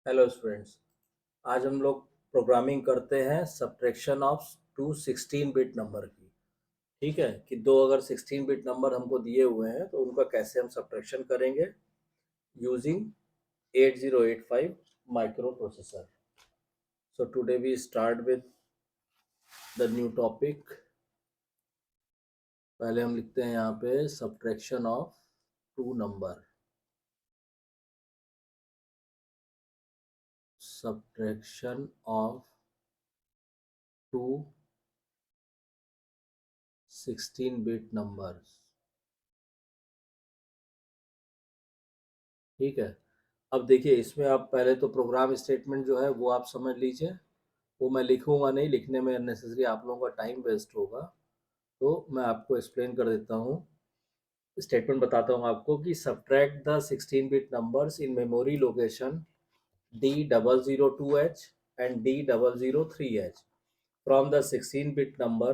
Hello students. आज हम लोग प्रोग्रामिंग करते हैं subtraction of two 16 bit number की। ठीक है कि दो अगर 16 बिट नंबर हमको दिए हुए हैं तो उनका कैसे हम सब्ट्रैक्शन करेंगे using 8085 microprocessor. So today we start with the new topic. पहले हम लिखते हैं यहाँ पे subtraction of two number. Subtraction of two 16 bit numbers. ठीक है। अब देखिए इसमें आप पहले तो प्रोग्राम स्टेटमेंट जो है वो आप समझ लीजिए। वो मैं लिखूंगा नहीं, लिखने में अननेसेसरी आप लोगों का टाइम वेस्ट होगा, तो मैं आपको एक्सप्लेन कर देता हूँ। स्टेटमेंट बताता हूँ आपको कि subtract the 16 bit numbers in memory location D002H and D003H from the 16 bit number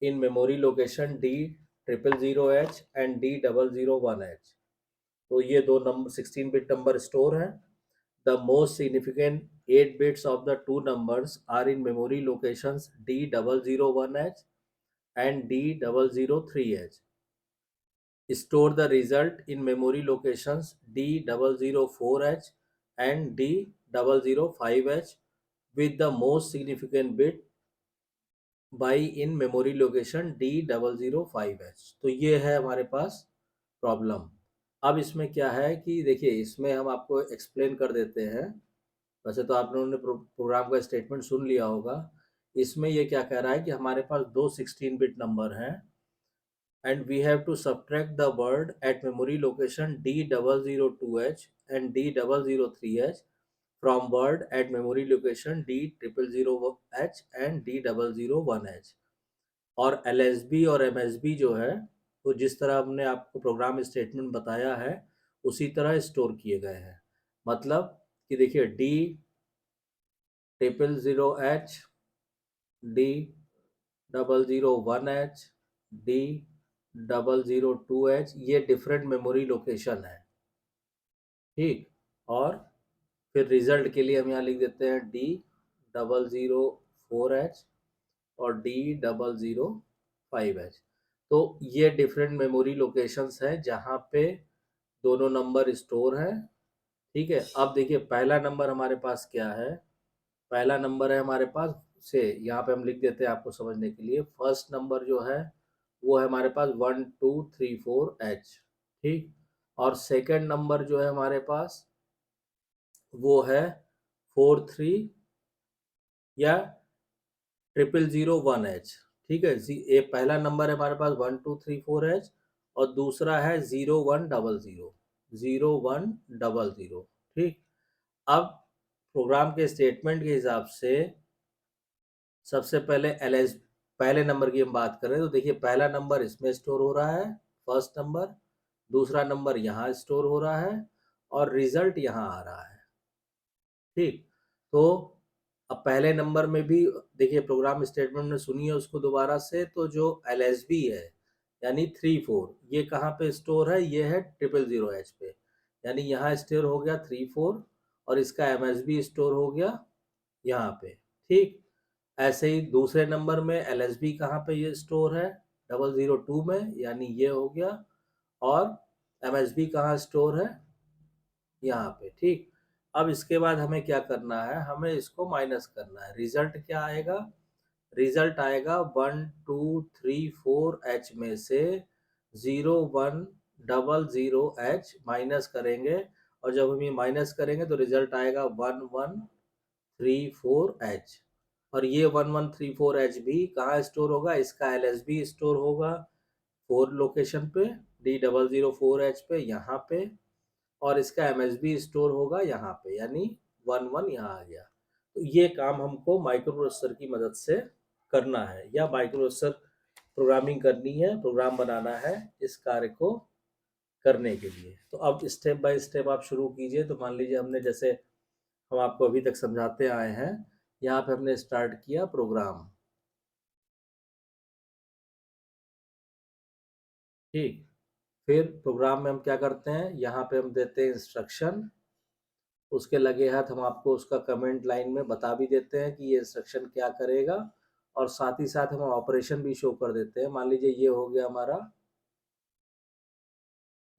in memory location D000H and D001H। तो ये दो नंबर 16 बिट नंबर स्टोर हैं। The most significant 8 bits of the two numbers are in memory locations D001H and D003H. Store the result in memory locations D004H and D005H with the most significant bit by in memory location D005H। तो ये है हमारे पास problem. अब इसमें क्या है कि देखिए इसमें हम आपको एक्सप्लेन कर देते हैं। वैसे तो आप लोगों ने प्रोग्राम का स्टेटमेंट सुन लिया होगा। इसमें ये क्या कह रहा है कि हमारे पास दो 16 बिट नंबर हैं and we have to subtract the word at memory location D002H and D003H from word at memory location D000H and D001H। और LSB और MSB जो है वो जिस तरह हमने आपको प्रोग्राम स्टेटमेंट बताया है उसी तरह स्टोर किए गए हैं। मतलब कि देखिए D000H, D001H, D002H ये डिफरेंट मेमोरी लोकेशन है। ठीक। और फिर रिजल्ट के लिए हम यहाँ लिख देते हैं D004H और D005H। तो ये डिफरेंट मेमोरी लोकेशंस हैं जहाँ पे दोनों नंबर स्टोर हैं। ठीक है। अब देखिए पहला नंबर हमारे पास क्या है। पहला नंबर है हमारे पास से यहाँ पे हम लिख देते हैं आपको समझने के लिए। फर्स्ट नंबर जो है वो है हमारे पास 1234H। ठीक। और सेकंड नंबर जो है हमारे पास वो है 43 या 0001H। ठीक है। ये पहला नंबर है हमारे पास 1234H और दूसरा है 0100। ठीक। अब प्रोग्राम के स्टेटमेंट के हिसाब से सबसे पहले LS पहले नंबर की हम बात करें तो देखिए पहला नंबर इसमें स्टोर हो रहा है, फर्स्ट नंबर। दूसरा नंबर यहाँ स्टोर हो रहा है और रिजल्ट यहाँ आ रहा है। ठीक। तो अब पहले नंबर में भी देखिए प्रोग्राम स्टेटमेंट में सुनिए उसको दोबारा से। तो जो LSB है यानी 34 ये कहाँ पे स्टोर है, ये है 000H पे। यानी यहाँ स्टोर हो गया 34 और इसका MSB स्टोर हो गया यहाँ पे। ठीक। ऐसे ही दूसरे नंबर में LSB कहाँ पे ये स्टोर है 002 में, यानी ये हो गया। और MSB कहाँ स्टोर है यहाँ पे। ठीक। अब इसके बाद हमें क्या करना है, हमें इसको माइनस करना है। रिजल्ट क्या आएगा, रिजल्ट आएगा 1234H में से 0100H माइनस करेंगे। और जब हम ये माइनस करेंगे तो रिजल्ट आएगा 1134H। और ये 1134H भी कहाँ स्टोर होगा, इसका LSB स्टोर होगा 4 लोकेशन पे D004H पे यहाँ पे। और इसका MSB स्टोर होगा यहाँ पे, यानी 11 यहाँ आ गया। तो ये काम हमको माइक्रो प्रोसेसर की मदद से करना है या माइक्रो प्रोसेसर प्रोग्रामिंग करनी है, प्रोग्राम बनाना है इस कार्य को करने के लिए। तो अब स्टेप बाय स्टेप आप शुरू कीजिए। तो मान लीजिए हमने जैसे हम आपको अभी तक समझाते आए हैं, यहाँ पे हमने स्टार्ट किया प्रोग्राम। ठीक। फिर प्रोग्राम में हम क्या करते हैं, यहाँ पे हम देते हैं इंस्ट्रक्शन उसके लगे हाथ हम आपको उसका कमेंट लाइन में बता भी देते हैं कि ये इंस्ट्रक्शन क्या करेगा, और साथ ही साथ हम ऑपरेशन भी शो कर देते हैं। मान लीजिए ये हो गया हमारा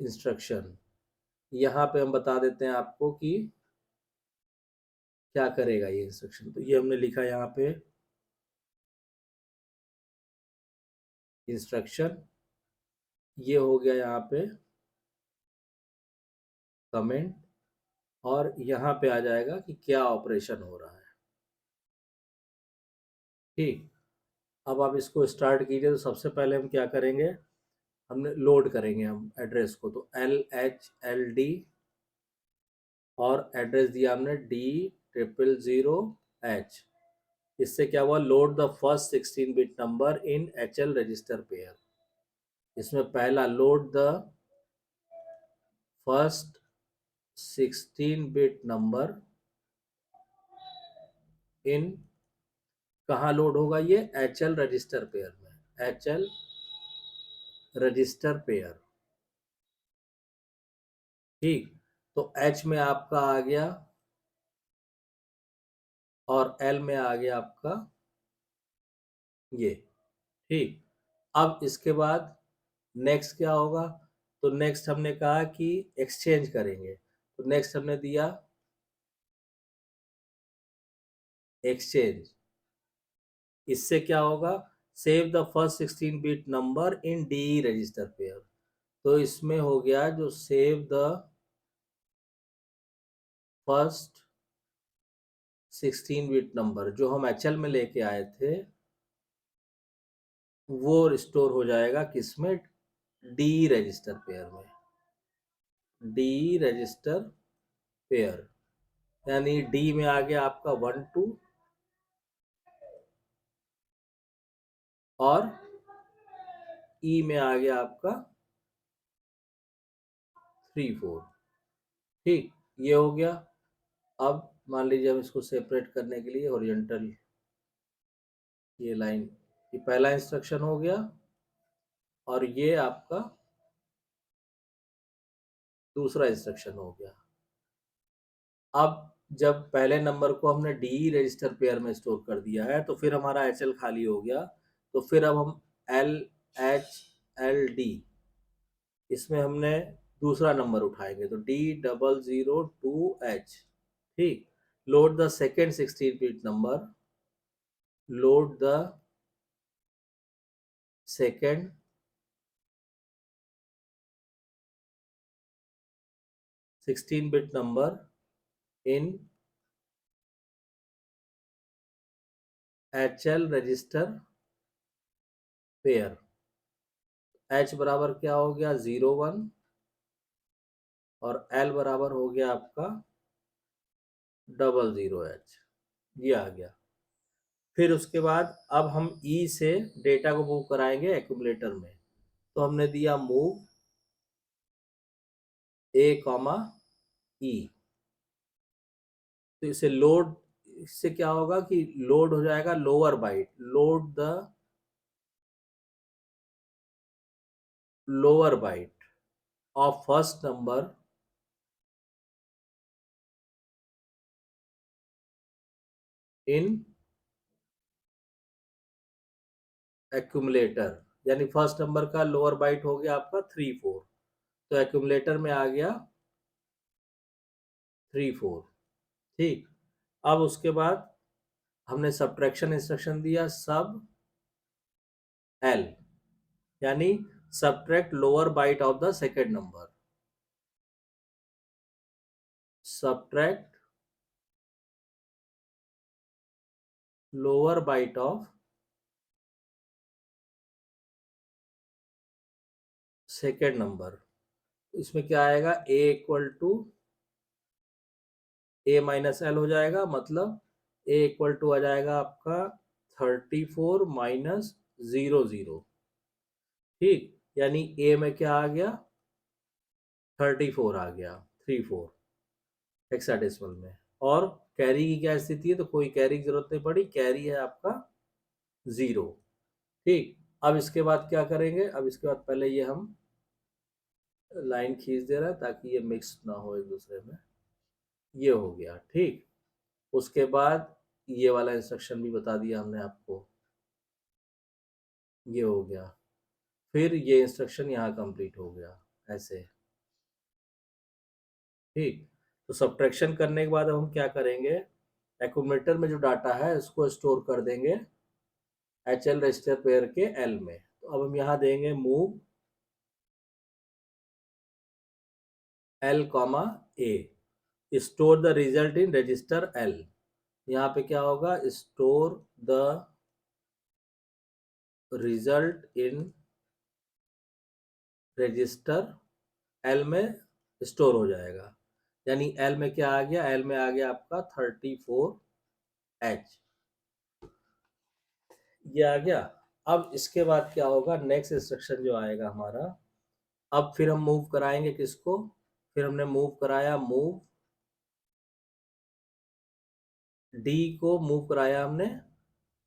इंस्ट्रक्शन, यहाँ पे हम बता देते हैं आपको कि क्या करेगा ये इंस्ट्रक्शन। तो ये हमने लिखा यहाँ पे इंस्ट्रक्शन, ये हो गया यहाँ पे कमेंट, और यहाँ पे आ जाएगा कि क्या ऑपरेशन हो रहा है। ठीक, अब आप इसको स्टार्ट कीजिए। तो सबसे पहले हम क्या करेंगे, हमने लोड करेंगे हम एड्रेस को। तो LHLD, और एड्रेस दिया हमने D000H। इससे क्या हुआ, load the first 16 bit number in HL register pair. इसमें पहला load the first 16 bit number in, कहाँ लोड होगा ये, HL रजिस्टर पेयर में, HL रजिस्टर पेयर। ठीक, तो H में आपका आ गया और L में आ गया आपका ये। ठीक, अब इसके बाद नेक्स्ट क्या होगा, तो नेक्स्ट हमने कहा कि एक्सचेंज करेंगे। तो नेक्स्ट हमने दिया एक्सचेंज। इससे क्या होगा, save the first 16 bit number in D register pair. तो इसमें हो गया जो save the first 16 bit number जो हम HL में लेके आए थे, वो स्टोर हो जाएगा किसमें, डी रजिस्टर पेयर में, डी रजिस्टर पेयर। यानी डी में आ गया आपका 1 2, और ई में आ गया आपका 3 4। ठीक, ये हो गया। अब मान लीजिए हम इसको सेपरेट करने के लिए ओरिएंटल ये लाइन, ये पहला इंस्ट्रक्शन हो गया, और ये आपका दूसरा इंस्ट्रक्शन हो गया। अब जब पहले नंबर को हमने डी रजिस्टर पेयर में स्टोर कर दिया है, तो फिर हमारा HL खाली हो गया। तो फिर अब हम LHLD, इसमें हमने दूसरा नंबर उठाएंगे। तो D002H। ठीक, load the second 16 bit number, load the second 16 bit number in HL register pair. H बराबर क्या हो गया, 0 1, और L बराबर हो गया आपका 00H। ये आ गया। फिर उसके बाद अब हम E से डेटा को मूव कराएंगे एक्यूमुलेटर में। तो हमने दिया मूव A, E। तो इसे लोड, इससे क्या होगा कि लोड हो जाएगा lower byte, load the lower byte of first number in accumulator. यानी फर्स्ट नंबर का लोअर बाइट हो गया आपका 3 4। तो एक्यूमुलेटर में आ गया 3 4। ठीक, अब उसके बाद हमने सब्ट्रैक्शन इंस्ट्रक्शन दिया, सब L, यानी subtract lower byte of the second number, subtract lower byte of second number. इसमें क्या आएगा, A equal to A minus L हो जाएगा, मतलब A इक्वल टू आ जाएगा आपका 34 माइनस 0 0। ठीक, यानी A में क्या आ गया, 34 आ गया, 3 4 हेक्साडेसिमल में। और कैरी की क्या स्थिति है, तो कोई कैरी की जरूरत नहीं पड़ी, कैरी है आपका 0। ठीक, अब इसके बाद क्या करेंगे, अब इसके बाद पहले ये हम लाइन खींच दे रहा है ताकि ये मिक्स ना हो एक दूसरे में। ये हो गया। ठीक, उसके बाद ये वाला इंस्ट्रक्शन भी बता दिया हमने आपको, ये हो गया। फिर ये इंस्ट्रक्शन यहाँ कंप्लीट हो गया ऐसे। ठीक, तो सब्ट्रैक्शन करने के बाद अब हम क्या करेंगे, एक्यूमुलेटर में जो डाटा है उसको स्टोर कर देंगे HL रजिस्टर पेयर के L में। तो अब हम यहाँ देंगे move L, A, store the result in register L। यहाँ पे क्या होगा, store the result in register L में स्टोर हो जाएगा। यानी L में क्या आ गया, L में आ गया आपका 34H, ये आ गया। अब इसके बाद क्या होगा, नेक्स्ट इंस्ट्रक्शन जो आएगा हमारा, अब फिर हम मूव कराएंगे किसको, फिर हमने मूव कराया, मूव D को मूव कराया हमने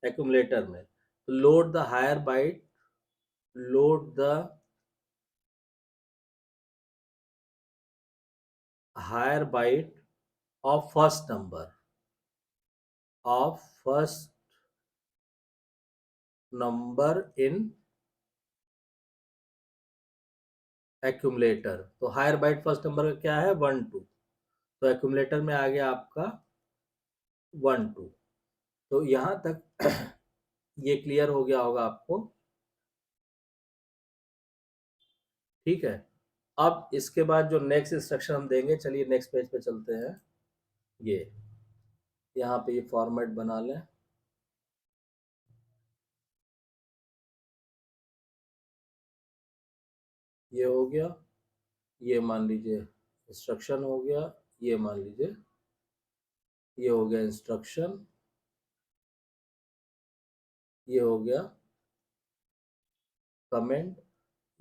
एक्यूमुलेटर में। तो load the higher byte, load the higher byte of first number, of first number in accumulator. तो हायर बाइट फर्स्ट नंबर का क्या है, 1 2, तो एक्यूमुलेटर में आ गया आपका 1 2। तो यहाँ तक ये क्लियर हो गया होगा आपको। ठीक है, अब इसके बाद जो नेक्स्ट इंस्ट्रक्शन हम देंगे, चलिए नेक्स्ट पेज पे चलते हैं। ये यहाँ पे ये फॉर्मेट बना लें, ये हो गया, ये मान लीजिए इंस्ट्रक्शन हो गया, ये मान लीजिए ये हो गया इंस्ट्रक्शन, ये हो गया कमेंट,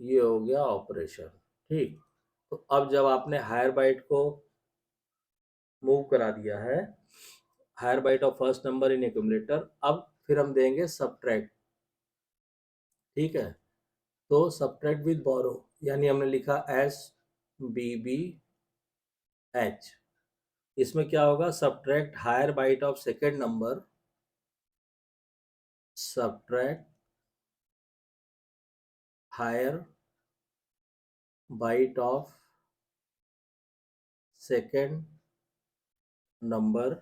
ये हो गया ऑपरेशन। ठीक, तो अब जब आपने हायर बाइट को मूव करा दिया है, higher byte of first number in accumulator, अब फिर हम देंगे सब्ट्रैक्ट। ठीक है, तो सब्ट्रैक्ट विद बोरो, यानी हमने लिखा SBBH। इसमें क्या होगा, subtract higher byte of second number, subtract higher byte of second number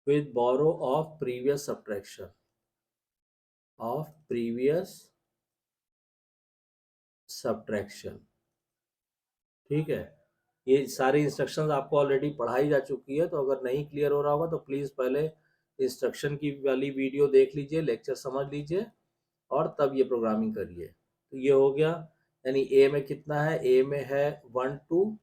with borrow of previous subtraction, of previous subtraction। ठीक है, ये सारी इंस्ट्रक्शंस आपको ऑलरेडी पढ़ाई जा चुकी है, तो अगर नहीं क्लियर हो रहा होगा तो प्लीज़ पहले इंस्ट्रक्शन की वाली वीडियो देख लीजिए, लेक्चर समझ लीजिए और तब ये प्रोग्रामिंग करिए। तो ये हो गया, यानी ए में कितना है, ए में है 1 2,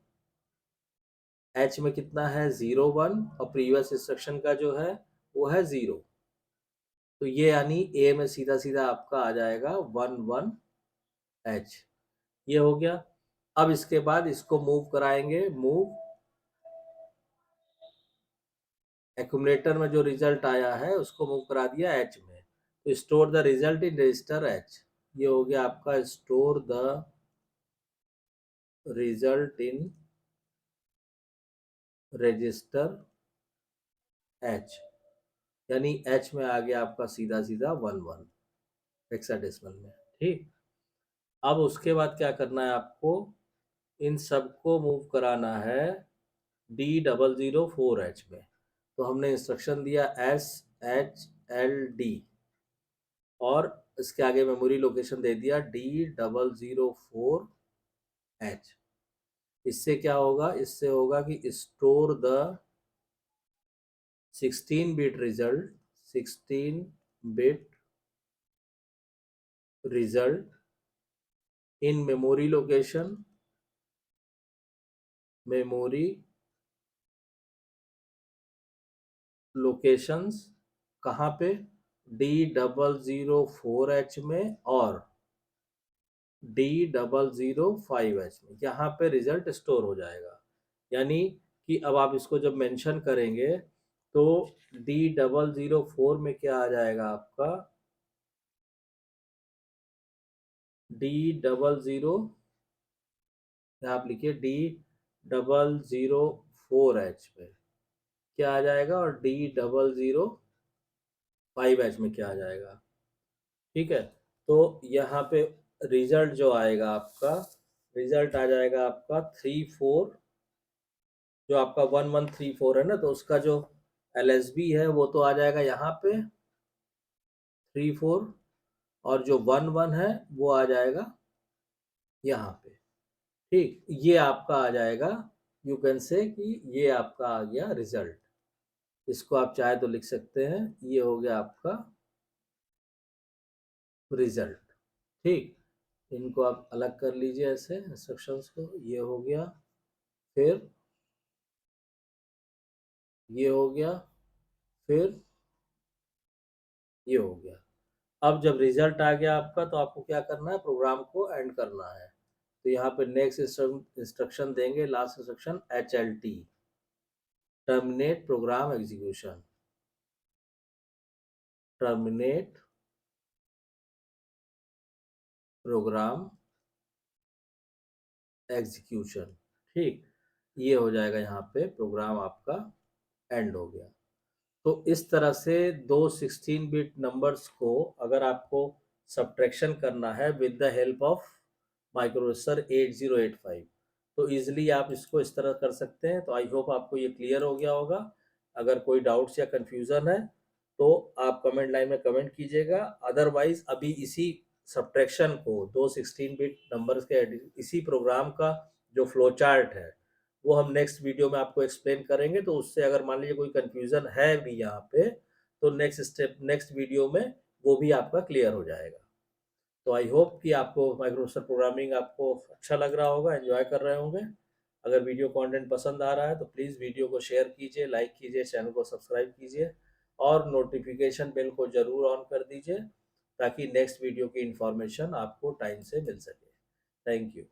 एच में कितना है 0 1, और प्रीवियस इंस्ट्रक्शन का जो है वो है 0। तो ये यानी ए में सीधा सीधा आपका आ जाएगा 1 1 H, ये हो गया। अब इसके बाद इसको मूव कराएंगे, मूव एक्यूमुलेटर में जो रिजल्ट आया है उसको मूव करा दिया H में। तो store the result in register H, ये हो गया आपका store the result in register H, यानी H में आ गया आपका सीधा सीधा 1 1 हेक्साडेसिमल में। ठीक, अब उसके बाद क्या करना है आपको, इन सबको मूव कराना है D004H में। तो हमने इंस्ट्रक्शन दिया SHLD और इसके आगे मेमोरी लोकेशन दे दिया D004H। इससे क्या होगा, इससे होगा कि store the 16 bit result, 16 bit result in memory location, memory locations कहाँ पे, D004H में और D005H में, यहाँ पे रिजल्ट स्टोर हो जाएगा। यानी कि अब आप इसको जब मेंशन करेंगे तो D004 में क्या आ जाएगा आपका, D00, यहाँ आप लिखिए D004H में क्या आ जाएगा और D005H में क्या आ जाएगा। ठीक है, तो यहाँ पे रिजल्ट जो आएगा आपका, रिजल्ट आ जाएगा आपका 34, जो आपका 1134 है ना, तो उसका जो LSB है वो तो आ जाएगा यहाँ पे 34, और जो 11 है वो आ जाएगा यहाँ पे। ठीक, ये आपका आ जाएगा, यू कैन से कि ये आपका आ गया रिजल्ट। इसको आप चाहे तो लिख सकते हैं, ये हो गया आपका रिजल्ट। ठीक, इनको आप अलग कर लीजिए ऐसे इंस्ट्रक्शंस को, ये हो गया, फिर ये हो गया, फिर ये हो गया। अब जब रिजल्ट आ गया आपका, तो आपको क्या करना है, प्रोग्राम को एंड करना है। तो यहाँ पे नेक्स्ट इंस्ट्रक्शन देंगे, last instruction HLT, terminate program execution, terminate program execution. ठीक, ये हो जाएगा, यहाँ पे प्रोग्राम आपका एंड हो गया। तो इस तरह से दो 16 बिट नंबर्स को अगर आपको सब्ट्रैक्शन करना है with the help of microprocessor 8085, तो इजीली आप इसको इस तरह कर सकते हैं। तो आई होप आपको ये क्लियर हो गया होगा। अगर कोई डाउट्स या कंफ्यूजन है तो आप कमेंट लाइन में कमेंट कीजिएगा। अदरवाइज अभी इसी सब्ट्रैक्शन को, दो 16 बिट नंबर्स के इसी प्रोग्राम का जो फ्लो चार्ट है वो हम नेक्स्ट वीडियो में आपको एक्सप्लेन करेंगे। तो उससे अगर मान लीजिए कोई कंफ्यूजन है भी यहाँ पे, तो नेक्स्ट वीडियो में वो भी आपका क्लियर हो जाएगा। तो आई होप कि आपको माइक्रोसॉफ्ट प्रोग्रामिंग आपको अच्छा लग रहा होगा, एंजॉय कर रहे होंगे। अगर वीडियो कंटेंट पसंद आ रहा है तो प्लीज़ वीडियो को शेयर कीजिए, लाइक कीजिए, चैनल को सब्सक्राइब कीजिए और नोटिफिकेशन बेल को ज़रूर ऑन कर दीजिए ताकि नेक्स्ट वीडियो की इंफॉर्मेशन आपको टाइम से मिल सके। Thank you.